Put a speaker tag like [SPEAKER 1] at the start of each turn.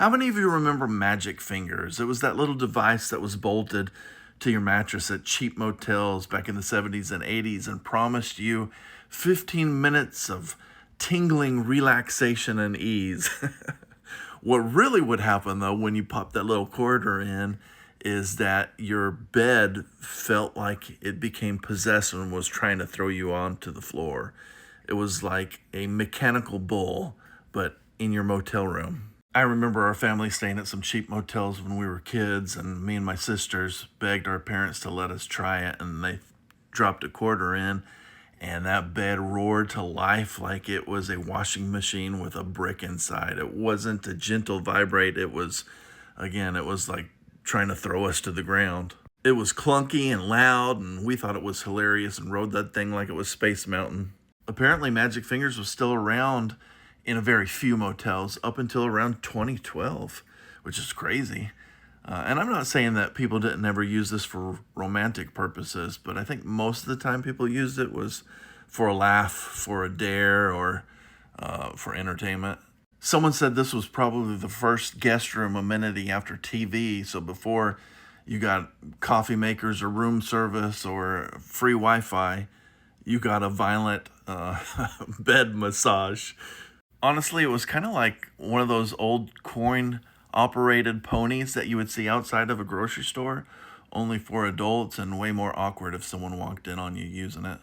[SPEAKER 1] How many of you remember Magic Fingers? It was that little device that was bolted to your mattress at cheap motels back in the 70s and 80s and promised you 15 minutes of tingling relaxation and ease. What really would happen though when you pop that little quarter in is that your bed felt like it became possessed and was trying to throw you onto the floor. It was like a mechanical bull, but in your motel room. I remember our family staying at some cheap motels when we were kids, and me and my sisters begged our parents to let us try it, and they dropped a quarter in, and that bed roared to life like it was a washing machine with a brick inside. It wasn't a gentle vibrate, it was, again, it was like trying to throw us to the ground. It was clunky and loud, and we thought it was hilarious and rode that thing like it was Space Mountain. Apparently, Magic Fingers was still around in a very few motels up until around 2012, which is crazy. And I'm not saying that people didn't ever use this for romantic purposes, but I think most of the time people used it was for a laugh, for a dare, or for entertainment. Someone said this was probably the first guest room amenity after TV. So before you got coffee makers or room service or free Wi-Fi, you got a violent bed massage. Honestly, it was kind of like one of those old coin operated ponies that you would see outside of a grocery store, only for adults and way more awkward if someone walked in on you using it.